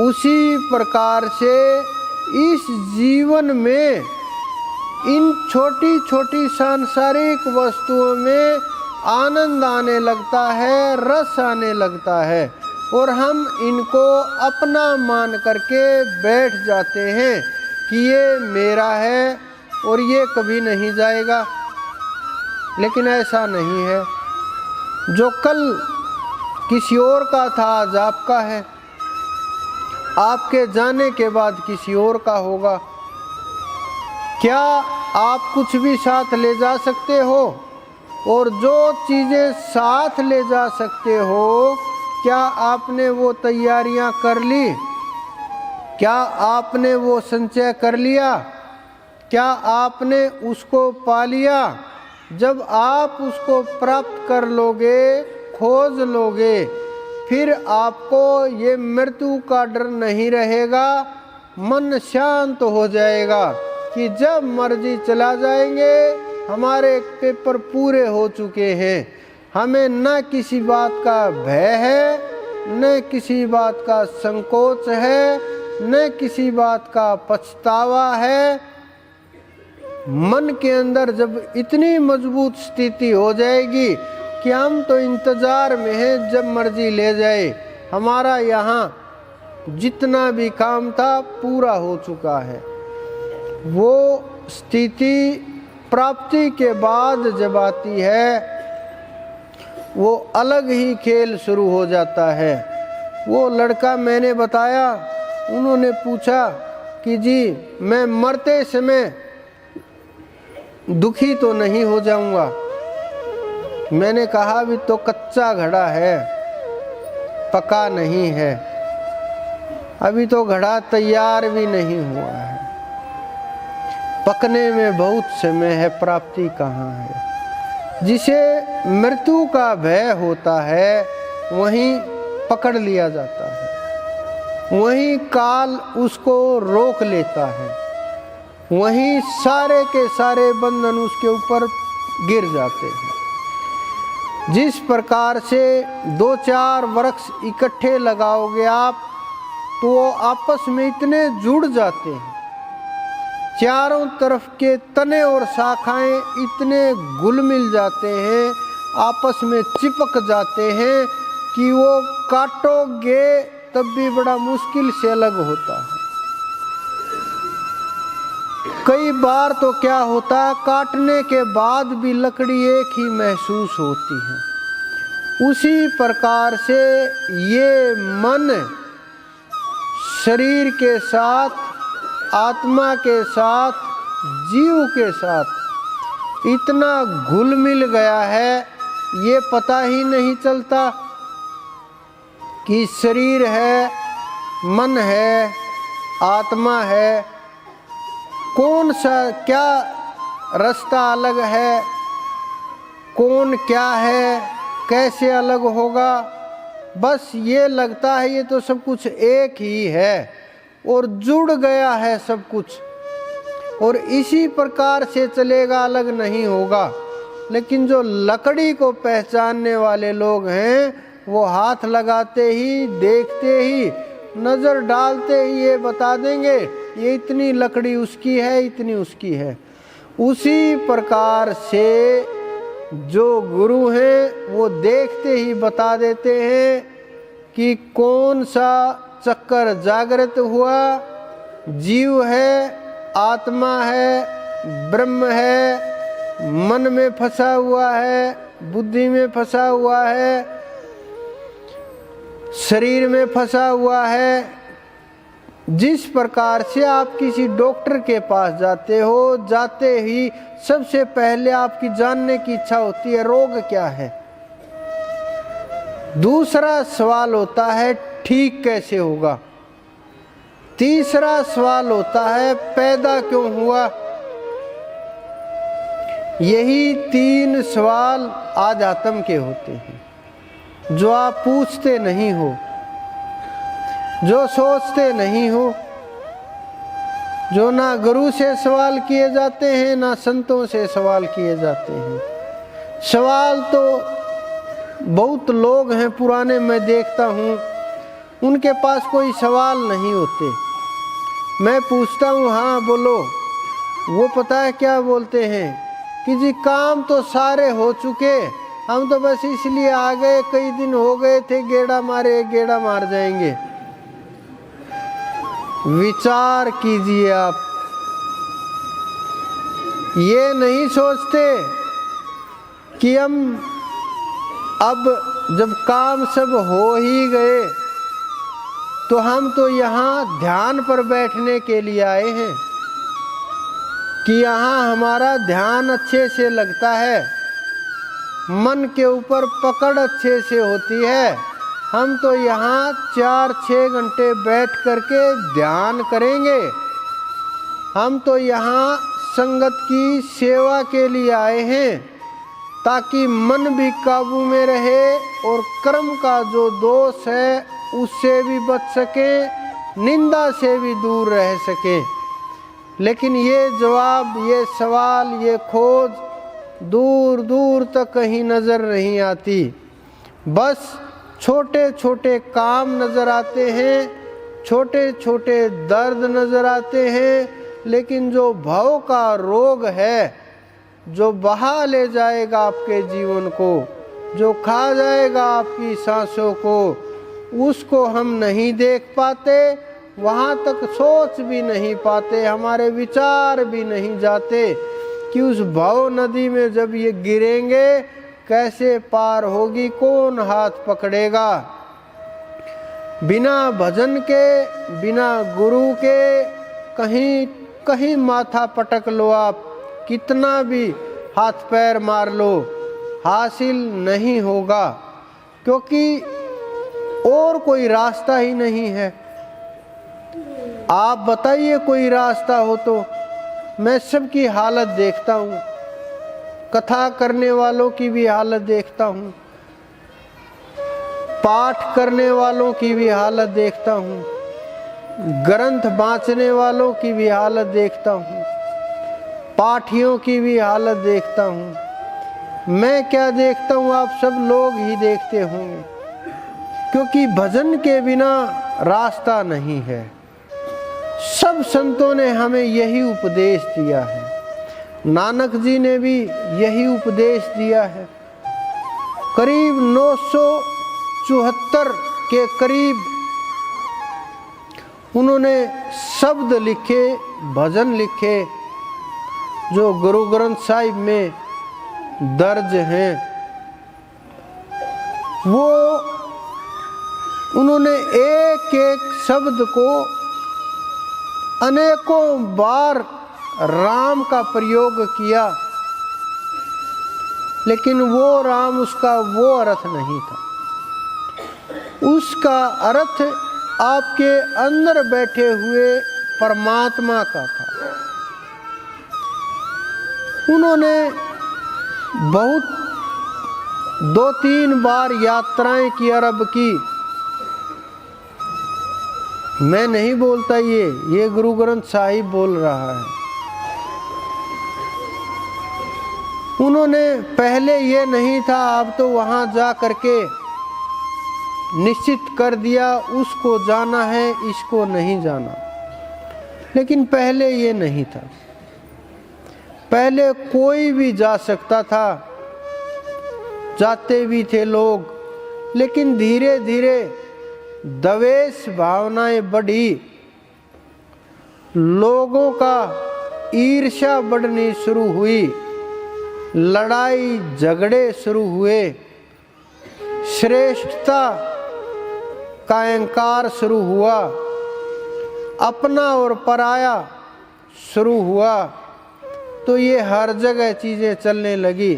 उसी प्रकार से इस जीवन में इन छोटी छोटी सांसारिक वस्तुओं में आनंद आने लगता है, रस आने लगता है और हम इनको अपना मान करके बैठ जाते हैं कि ये मेरा है और ये कभी नहीं जाएगा। लेकिन ऐसा नहीं है। जो कल किसी और का था आज आपका है, आपके जाने के बाद किसी और का होगा। क्या आप कुछ भी साथ ले जा सकते हो? और जो चीज़ें साथ ले जा सकते हो, क्या आपने वो तैयारियां कर ली? क्या आपने वो संचय कर लिया? क्या आपने उसको पा लिया? जब आप उसको प्राप्त कर लोगे, खोज लोगे, फिर आपको ये मृत्यु का डर नहीं रहेगा। मन शांत हो जाएगा कि जब मर्जी चला जाएंगे, हमारे पेपर पूरे हो चुके हैं। हमें न किसी बात का भय है, न किसी बात का संकोच है, न किसी बात का पछतावा है। मन के अंदर जब इतनी मजबूत स्थिति हो जाएगी कि हम तो इंतज़ार में हैं, जब मर्जी ले जाए, हमारा यहाँ जितना भी काम था पूरा हो चुका है। वो स्थिति प्राप्ति के बाद जब आती है, वो अलग ही खेल शुरू हो जाता है। वो लड़का मैंने बताया, उन्होंने पूछा कि जी मैं मरते समय दुखी तो नहीं हो जाऊंगा। मैंने कहा अभी तो कच्चा घड़ा है, पका नहीं है, अभी तो घड़ा तैयार भी नहीं हुआ है, पकने में बहुत समय है, प्राप्ति कहाँ है। जिसे मृत्यु का भय होता है वहीं पकड़ लिया जाता है, वहीं काल उसको रोक लेता है, वहीं सारे के सारे बंधन उसके ऊपर गिर जाते हैं। जिस प्रकार से 2-4 वृक्ष इकट्ठे लगाओगे आप, तो वो आपस में इतने जुड़ जाते हैं, चारों तरफ के तने और शाखाएं इतने घुल मिल जाते हैं, आपस में चिपक जाते हैं कि वो काटोगे तब भी बड़ा मुश्किल से अलग होता है। कई बार तो क्या होता है, काटने के बाद भी लकड़ी एक ही महसूस होती है। उसी प्रकार से ये मन शरीर के साथ, आत्मा के साथ, जीव के साथ इतना घुल मिल गया है, ये पता ही नहीं चलता कि शरीर है, मन है, आत्मा है, कौन सा क्या रास्ता अलग है, कौन क्या है, कैसे अलग होगा। बस ये लगता है ये तो सब कुछ एक ही है और जुड़ गया है सब कुछ, और इसी प्रकार से चलेगा, अलग नहीं होगा। लेकिन जो लकड़ी को पहचानने वाले लोग हैं, वो हाथ लगाते ही, देखते ही, नज़र डालते ही ये बता देंगे ये इतनी लकड़ी उसकी है, इतनी उसकी है। उसी प्रकार से जो गुरु हैं वो देखते ही बता देते हैं कि कौन सा चक्कर जागृत हुआ, जीव है, आत्मा है, ब्रह्म है, मन में फंसा हुआ है, बुद्धि में फंसा हुआ है, शरीर में फंसा हुआ है। जिस प्रकार से आप किसी डॉक्टर के पास जाते हो, जाते ही सबसे पहले आपकी जानने की इच्छा होती है रोग क्या है। दूसरा सवाल होता है ठीक कैसे होगा। तीसरा सवाल होता है पैदा क्यों हुआ। यही 3 सवाल आध्यात्म के होते हैं, जो आप पूछते नहीं हो, जो सोचते नहीं हो, जो ना गुरु से सवाल किए जाते हैं, ना संतों से सवाल किए जाते हैं। सवाल तो बहुत लोग हैं पुराने, मैं देखता हूँ उनके पास कोई सवाल नहीं होते। मैं पूछता हूँ हाँ बोलो, वो पता है क्या बोलते हैं कि जी काम तो सारे हो चुके, हम तो बस इसलिए आ गए, कई दिन हो गए थे, गेड़ा मारे, गेड़ा मार जाएंगे। विचार कीजिए आप, ये नहीं सोचते कि हम अब जब काम सब हो ही गए तो हम तो यहाँ ध्यान पर बैठने के लिए आए हैं कि यहाँ हमारा ध्यान अच्छे से लगता है, मन के ऊपर पकड़ अच्छे से होती है, हम तो यहाँ 4-6 घंटे बैठ करके ध्यान करेंगे। हम तो यहाँ संगत की सेवा के लिए आए हैं ताकि मन भी काबू में रहे और कर्म का जो दोष है उससे भी बच सके, निंदा से भी दूर रह सके। लेकिन ये जवाब, ये सवाल, ये खोज दूर दूर तक कहीं नज़र नहीं आती। बस छोटे छोटे काम नज़र आते हैं, छोटे छोटे दर्द नज़र आते हैं, लेकिन जो भव का रोग है, जो बहा ले जाएगा आपके जीवन को, जो खा जाएगा आपकी सांसों को, उसको हम नहीं देख पाते, वहाँ तक सोच भी नहीं पाते, हमारे विचार भी नहीं जाते कि उस भव नदी में जब ये गिरेंगे कैसे पार होगी, कौन हाथ पकड़ेगा। बिना भजन के, बिना गुरु के कहीं कहीं माथा पटक लो, आप कितना भी हाथ पैर मार लो, हासिल नहीं होगा, क्योंकि और कोई रास्ता ही नहीं है। आप बताइए कोई रास्ता हो तो। मैं सबकी हालत देखता हूँ, कथा करने वालों की भी हालत देखता हूँ, पाठ करने वालों की भी हालत देखता हूँ, ग्रंथ बाँचने वालों की भी हालत देखता हूँ, पाठियों की भी हालत देखता हूँ। मैं क्या देखता हूँ, आप सब लोग ही देखते होंगे, क्योंकि भजन के बिना रास्ता नहीं है। सब संतों ने हमें यही उपदेश दिया है, नानक जी ने भी यही उपदेश दिया है। करीब 974 के करीब उन्होंने शब्द लिखे, भजन लिखे, जो गुरु ग्रंथ साहिब में दर्ज हैं। वो उन्होंने एक एक शब्द को अनेकों बार राम का प्रयोग किया, लेकिन वो राम, उसका वो अर्थ नहीं था। उसका अर्थ आपके अंदर बैठे हुए परमात्मा का था। उन्होंने बहुत 2-3 बार यात्राएं की, अरब की। मैं नहीं बोलता, ये गुरु ग्रंथ साहिब बोल रहा है। उन्होंने पहले ये नहीं था, अब तो वहाँ जा करके निश्चित कर दिया, उसको जाना है, इसको नहीं जाना। लेकिन पहले ये नहीं था। पहले कोई भी जा सकता था, जाते भी थे लोग, लेकिन धीरे धीरे द्वेष भावनाएं बढ़ी, लोगों का ईर्ष्या बढ़नी शुरू हुई, लड़ाई झगड़े शुरू हुए, श्रेष्ठता का अहंकार शुरू हुआ, अपना और पराया शुरू हुआ। तो ये हर जगह चीज़ें चलने लगी।